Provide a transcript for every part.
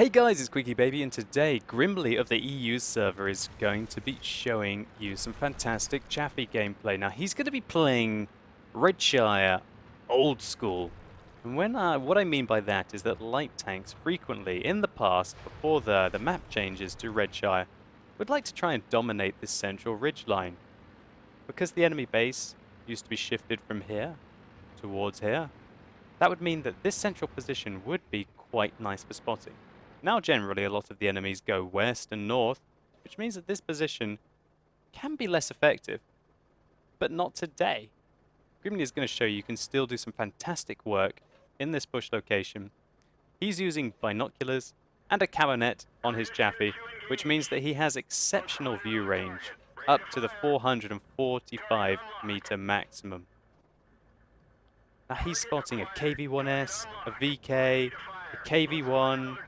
Hey guys, it's QuickyBaby, and today Grimlii of the EU server is going to be showing you some fantastic Chaffee gameplay. Now he's going to be playing Redshire old school. And what I mean by that is that light tanks frequently in the past, before the map changes to Redshire, would like to try and dominate this central ridgeline. Because the enemy base used to be shifted from here towards here, that would mean that this central position would be quite nice for spotting. Now generally a lot of the enemies go west and north, which means that this position can be less effective. But not today. Grimlii is going to show you can still do some fantastic work in this bush location. He's using binoculars and a cabinet on his Chaffee, which means that he has exceptional view range, up to the 445 meter maximum. Now he's spotting a KV-1S, a VK, a KV-1,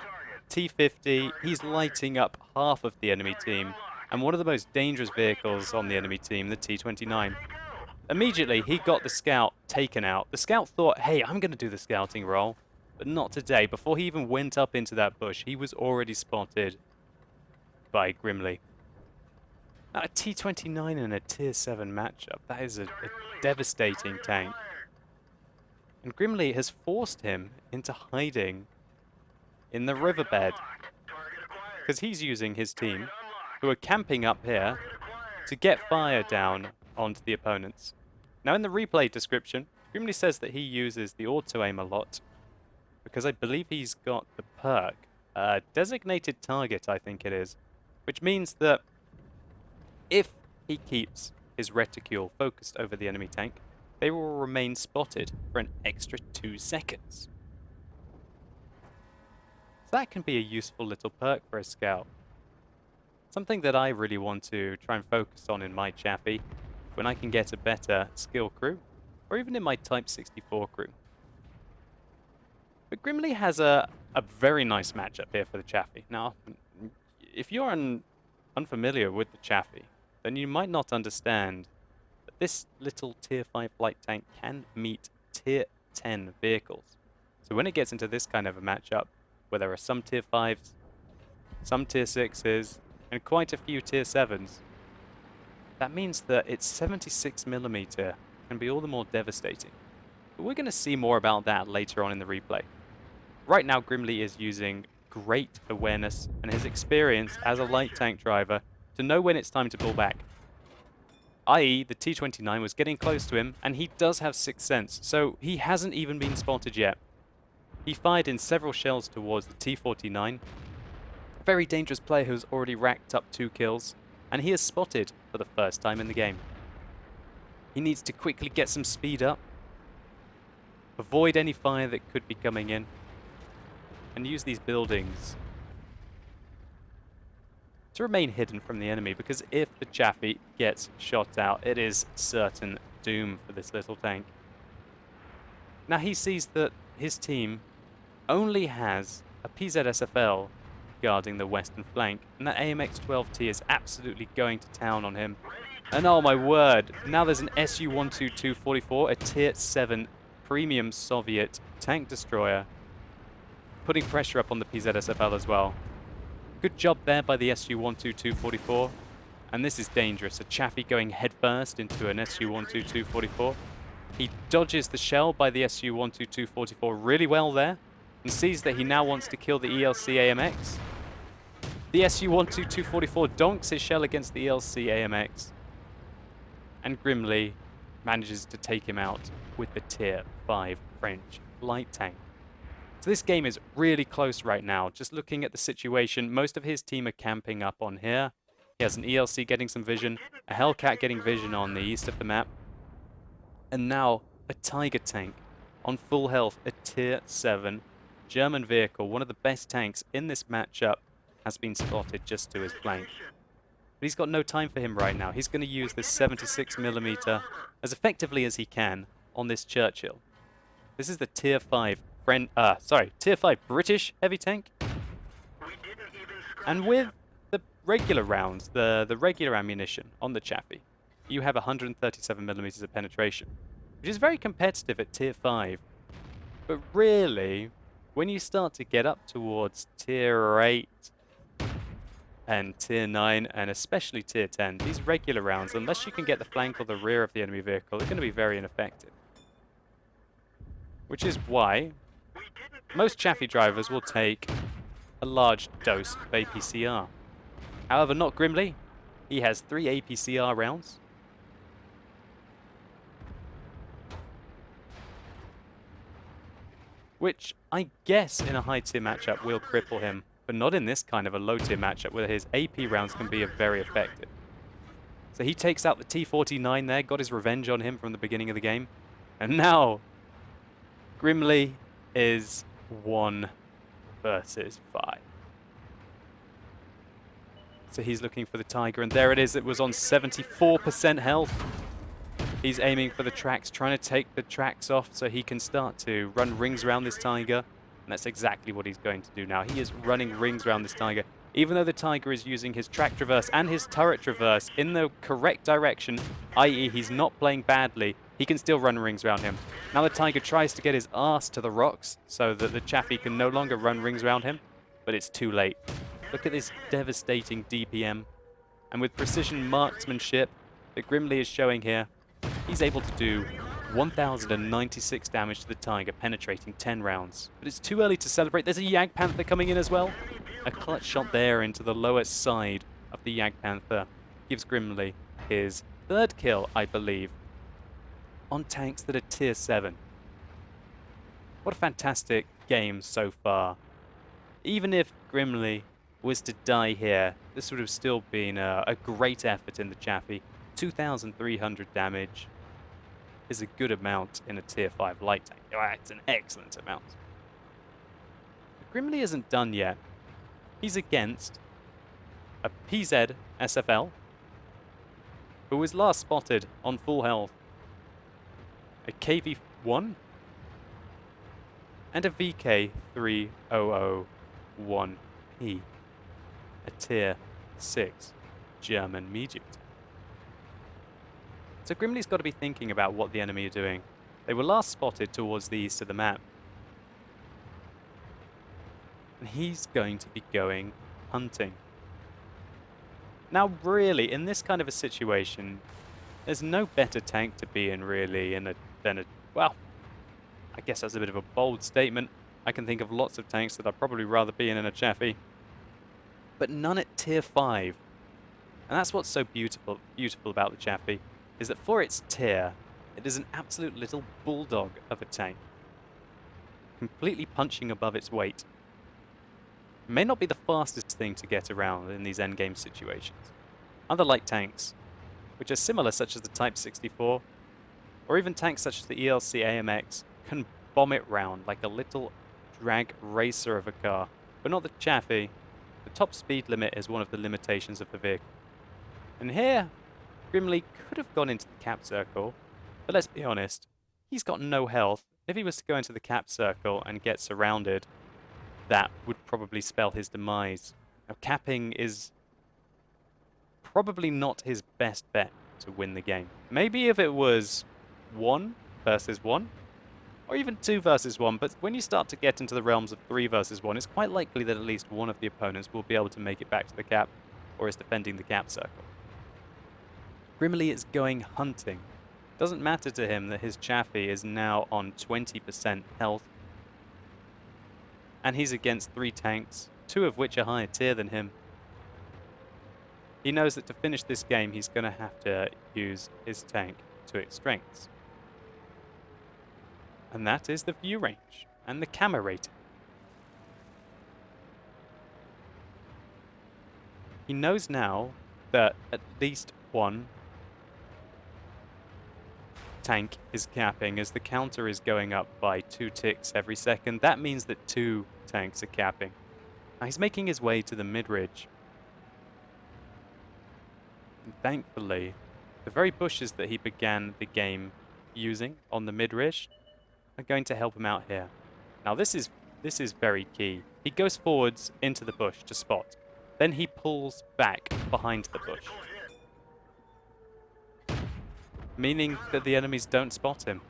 T-50. He's lighting up half of the enemy team, and one of the most dangerous vehicles on the enemy team, the T-29. Immediately, he got the scout taken out. The scout thought, hey, I'm going to do the scouting role, but not today. Before he even went up into that bush, he was already spotted by Grimlii. Now, a T-29 in a Tier 7 matchup, that is a devastating tank. And Grimlii has forced him into hiding in the riverbed, because he's using his team, who are camping up here, to get fire down onto the opponents. Now in the replay description, Grimlii says that he uses the auto-aim a lot, because I believe he's got the perk, designated target I think it is, which means that if he keeps his reticule focused over the enemy tank, they will remain spotted for an extra 2 seconds. That can be a useful little perk for a scout. Something that I really want to try and focus on in my Chaffee when I can get a better skill crew, or even in my Type 64 crew. But Grimlii has a very nice matchup here for the Chaffee. Now, if you're unfamiliar with the Chaffee, then you might not understand that this little Tier 5 light tank can meet Tier 10 vehicles. So when it gets into this kind of a matchup, where there are some Tier 5s, some Tier 6s, and quite a few Tier 7s, that means that its 76mm can be all the more devastating. But we're going to see more about that later on in the replay. Right now, Grimlii is using great awareness and his experience as a light tank driver to know when it's time to pull back. I.e., the T-29 was getting close to him, and he does have sixth sense, so he hasn't even been spotted yet. He fired in several shells towards the T-49. A very dangerous player who's already racked up 2 kills, and he is spotted for the first time in the game. He needs to quickly get some speed up, avoid any fire that could be coming in, and use these buildings to remain hidden from the enemy, because if the Chaffee gets shot out, it is certain doom for this little tank. Now he sees that his team only has a PZSFL guarding the western flank, and that AMX-12T is absolutely going to town on him. And oh my word, now there's an Su-122-44, a Tier 7 premium Soviet tank destroyer, putting pressure up on the PZSFL as well. Good job there by the Su-122-44, and this is dangerous. A Chaffee going headfirst into an Su-122-44. He dodges the shell by the Su-122-44 really well there, and sees that he now wants to kill the ELC AMX. The Su-122-44 donks his shell against the ELC AMX, and Grimlii manages to take him out with the Tier 5 French light tank. So this game is really close right now. Just looking at the situation, most of his team are camping up on here. He has an ELC getting some vision, a Hellcat getting vision on the east of the map, and now a Tiger tank on full health, a Tier 7 German vehicle, one of the best tanks in this matchup, has been spotted just to his flank. But he's got no time for him right now. He's going to use this 76mm as effectively as he can on this Churchill. This is the Tier 5 Tier 5 British heavy tank. And with the regular rounds, the regular ammunition on the Chaffee, you have 137mm of penetration, which is very competitive at Tier 5. But really, when you start to get up towards tier 8 and tier 9 and especially tier 10, these regular rounds, unless you can get the flank or the rear of the enemy vehicle, they're going to be very ineffective. Which is why most Chaffee drivers will take a large dose of APCR. However, not Grimlii. He has 3 APCR rounds. Which I guess in a high tier matchup will cripple him, but not in this kind of a low tier matchup where his AP rounds can be very effective. So he takes out the T-49 there, got his revenge on him from the beginning of the game. And now Grimlii is 1 versus 5. So he's looking for the Tiger, and there it is. It was on 74% health. He's aiming for the tracks, trying to take the tracks off so he can start to run rings around this Tiger. And that's exactly what he's going to do now. He is running rings around this Tiger. Even though the Tiger is using his track traverse and his turret traverse in the correct direction, i.e. he's not playing badly, he can still run rings around him. Now the Tiger tries to get his ass to the rocks so that the Chaffee can no longer run rings around him, but it's too late. Look at this devastating DPM. And with precision marksmanship that Grimlii is showing here, he's able to do 1,096 damage to the Tiger, penetrating 10 rounds. But it's too early to celebrate. There's a Jagdpanther coming in as well. A clutch shot there into the lower side of the Jagdpanther gives Grimlii his 3rd kill, I believe, on tanks that are tier 7. What a fantastic game so far. Even if Grimlii was to die here, this would have still been a great effort in the Chaffee. 2,300 damage is a good amount in a tier 5 light tank. It's an excellent amount. But Grimlii isn't done yet. He's against a PZ SFL, who was last spotted on full health, a KV-1, and a VK-3001P, a tier 6 German medium. So Grimlii's got to be thinking about what the enemy are doing. They were last spotted towards the east of the map. And he's going to be going hunting. Now really, in this kind of a situation, there's no better tank to be in really than a, well, I guess that's a bit of a bold statement. I can think of lots of tanks that I'd probably rather be in a Chaffee. But none at tier 5. And that's what's so beautiful about the Chaffee, is that for its tier, it is an absolute little bulldog of a tank. Completely punching above its weight. It may not be the fastest thing to get around in these endgame situations. Other light tanks, which are similar, such as the Type 64, or even tanks such as the ELC AMX, can bomb it round like a little drag racer of a car. But not the Chaffee. The top speed limit is one of the limitations of the vehicle. And here, Grimlii could have gone into the cap circle, but let's be honest, he's got no health. If he was to go into the cap circle and get surrounded, that would probably spell his demise. Now, capping is probably not his best bet to win the game. Maybe if it was 1 versus 1, or even 2 versus 1, but when you start to get into the realms of 3 versus 1, it's quite likely that at least one of the opponents will be able to make it back to the cap, or is defending the cap circle. Grimlii is going hunting. Doesn't matter to him that his Chaffee is now on 20% health. And he's against 3 tanks, 2 of which are higher tier than him. He knows that to finish this game, he's going to have to use his tank to its strengths. And that is the view range and the camera rating. He knows now that at least one tank is capping as the counter is going up by 2 ticks every second. That means that 2 tanks are capping. Now he's making his way to the mid-ridge. And thankfully, the very bushes that he began the game using on the mid-ridge are going to help him out here. Now this is very key. He goes forwards into the bush to spot. Then he pulls back behind the bush, meaning that the enemies don't spot him.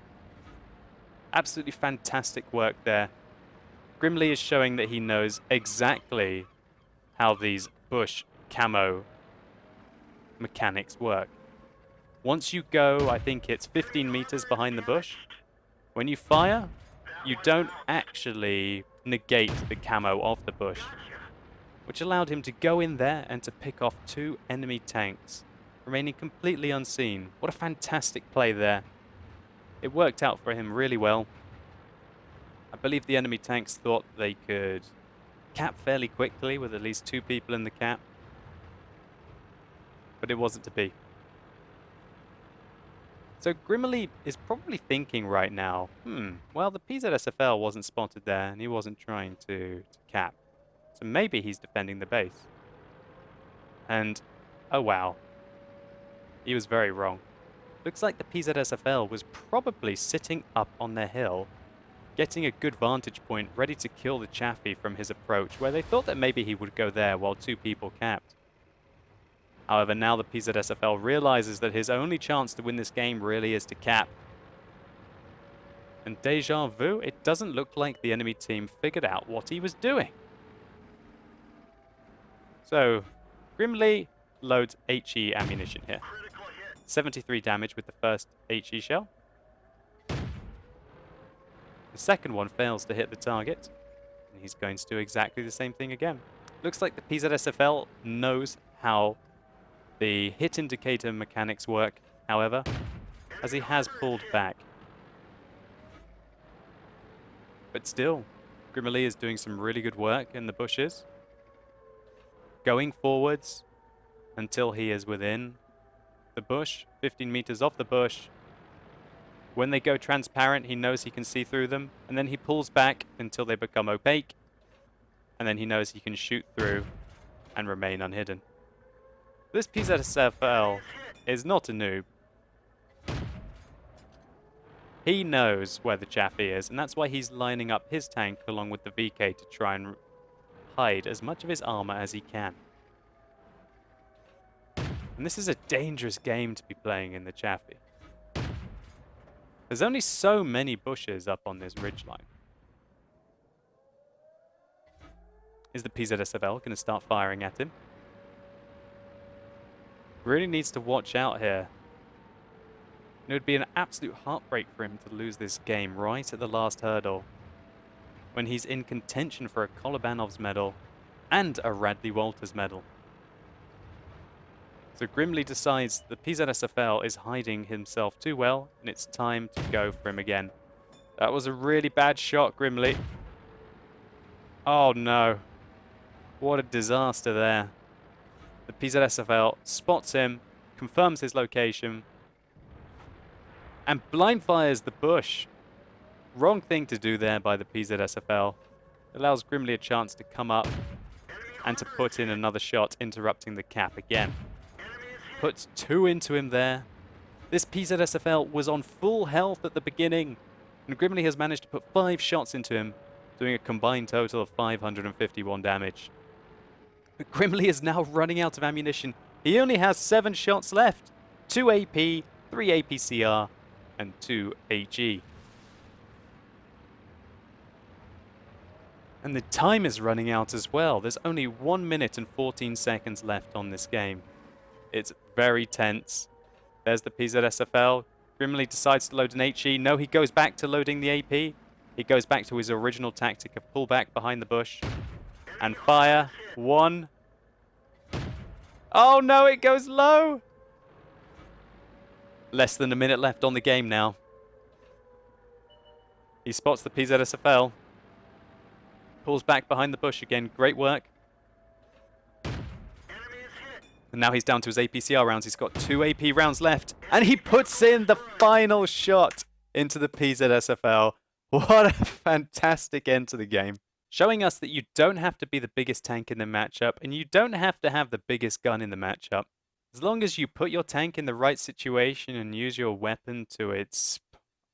Absolutely fantastic work there. Grimlii is showing that he knows exactly how these bush camo mechanics work. Once you go, I think it's 15 meters behind the bush, when you fire, you don't actually negate the camo of the bush, which allowed him to go in there and to pick off 2 enemy tanks, remaining completely unseen. What a fantastic play there. It worked out for him really well. I believe the enemy tanks thought they could cap fairly quickly with at least 2 people in the cap, but it wasn't to be. So Grimlii is probably thinking right now, well, the PZSFL wasn't spotted there and he wasn't trying to cap. So maybe he's defending the base. And, oh wow, he was very wrong. Looks like the PZSFL was probably sitting up on their hill, getting a good vantage point, ready to kill the Chaffee from his approach, where they thought that maybe he would go there while 2 people capped. However, now the PZSFL realizes that his only chance to win this game really is to cap. And deja vu, it doesn't look like the enemy team figured out what he was doing. So, Grimlii loads HE ammunition here. 73 damage with the first HE shell. The second one fails to hit the target, and he's going to do exactly the same thing again. Looks like the PZSFL knows how the hit indicator mechanics work, however, as he has pulled back. But still, Grimlii is doing some really good work in the bushes, going forwards until he is within the bush, 15 meters off the bush. When they go transparent, he knows he can see through them, and then he pulls back until they become opaque, and then he knows he can shoot through and remain unhidden. This PZSFL is not a noob. He knows where the Chaffee is, and that's why he's lining up his tank along with the VK to try and hide as much of his armor as he can. And this is a dangerous game to be playing in the Chaffee. There's only so many bushes up on this ridgeline. Is the PZSFL going to start firing at him? Really needs to watch out here. It would be an absolute heartbreak for him to lose this game right at the last hurdle, when he's in contention for a Kolobanov's medal and a Radley-Walter's medal. So Grimlii decides the PZSFL is hiding himself too well, and it's time to go for him again. That was a really bad shot, Grimlii. Oh no. What a disaster there. The PZSFL spots him, confirms his location, and blind fires the bush. Wrong thing to do there by the PZSFL. Allows Grimlii a chance to come up and to put in another shot, interrupting the cap again. Puts 2 into him there. This PZSFL was on full health at the beginning, and Grimlii has managed to put 5 shots into him, doing a combined total of 551 damage. But Grimlii is now running out of ammunition. He only has 7 shots left. 2 AP, 3 APCR, and 2 HE. And the time is running out as well. There's only 1 minute and 14 seconds left on this game. It's very tense. There's the PZSFL. Grimlii decides to load an HE. No, he goes back to loading the AP. He goes back to his original tactic of pull back behind the bush and fire. 1. Oh no, it goes low. Less than a minute left on the game now. He spots the PZSFL. Pulls back behind the bush again. Great work. And now he's down to his APCR rounds. He's got 2 AP rounds left. And he puts in the final shot into the PZSFL. What a fantastic end to the game. Showing us that you don't have to be the biggest tank in the matchup, and you don't have to have the biggest gun in the matchup. As long as you put your tank in the right situation and use your weapon to its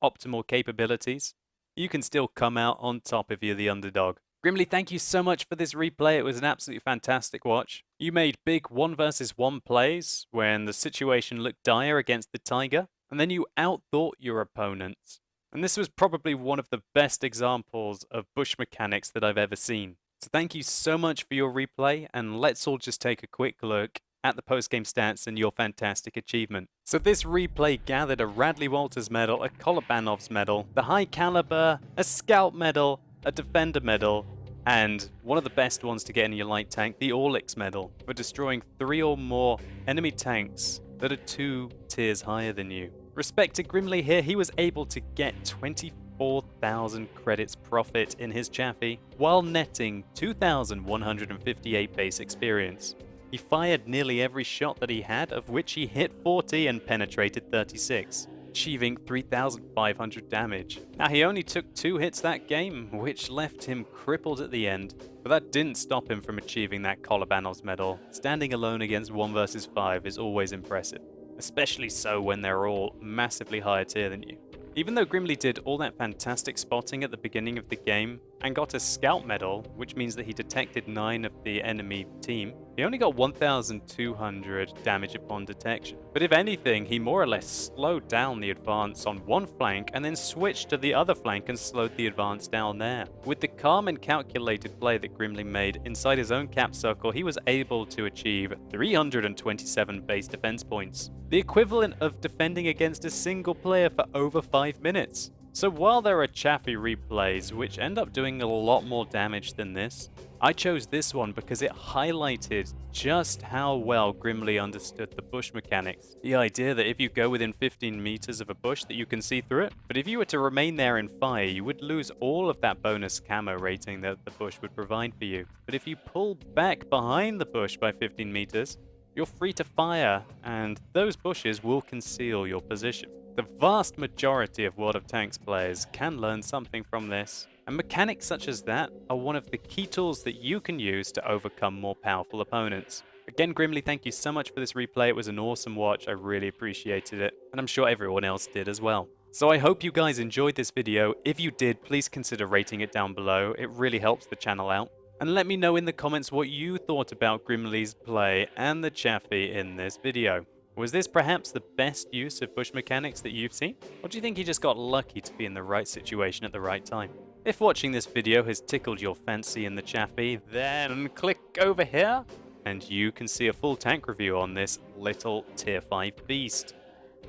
optimal capabilities, you can still come out on top if you're the underdog. Grimlii, thank you so much for this replay. It was an absolutely fantastic watch. You made big 1 versus 1 plays when the situation looked dire against the Tiger, and then you outthought your opponents And this was probably one of the best examples of bush mechanics that I've ever seen. So thank you so much for your replay, and let's all just take a quick look at the post-game stats and your fantastic achievement. So this replay gathered a Radley-Walter's medal, a Kolobanov's medal, the High Caliber, a Scout medal, a Defender medal, and one of the best ones to get in your light tank, the Orlix medal, for destroying 3 or more enemy tanks that are 2 tiers higher than you. Respect to Grimlii here, he was able to get 24,000 credits profit in his Chaffee, while netting 2,158 base experience. He fired nearly every shot that he had, of which he hit 40 and penetrated 36, achieving 3,500 damage. Now he only took 2 hits that game, which left him crippled at the end, but that didn't stop him from achieving that Kolobanov's medal. Standing alone against 1 versus 5 is always impressive, especially so when they're all massively higher tier than you. Even though Grimlii did all that fantastic spotting at the beginning of the game and got a Scout medal, which means that he detected 9 of the enemy team, he only got 1,200 damage upon detection. But if anything, he more or less slowed down the advance on one flank and then switched to the other flank and slowed the advance down there. With the calm and calculated play that Grimlii made inside his own cap circle, he was able to achieve 327 base defense points, the equivalent of defending against a single player for over 5 minutes. So while there are Chaffee replays which end up doing a lot more damage than this, I chose this one because it highlighted just how well Grimlii understood the bush mechanics. The idea that if you go within 15 meters of a bush that you can see through it, but if you were to remain there in fire, you would lose all of that bonus camo rating that the bush would provide for you. But if you pull back behind the bush by 15 meters, you're free to fire, and those bushes will conceal your position. The vast majority of World of Tanks players can learn something from this, and mechanics such as that are one of the key tools that you can use to overcome more powerful opponents. Again, Grimlii, thank you so much for this replay. It was an awesome watch. I really appreciated it, and I'm sure everyone else did as well. So I hope you guys enjoyed this video. If you did, please consider rating it down below. It really helps the channel out. And let me know in the comments what you thought about Grimlii's play and the Chaffee in this video. Was this perhaps the best use of bush mechanics that you've seen? Or do you think he just got lucky to be in the right situation at the right time? If watching this video has tickled your fancy in the Chaffee, then click over here and you can see a full tank review on this little tier 5 beast.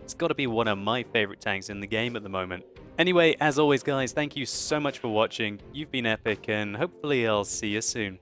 It's got to be one of my favorite tanks in the game at the moment. Anyway, as always guys, thank you so much for watching. You've been epic and hopefully I'll see you soon.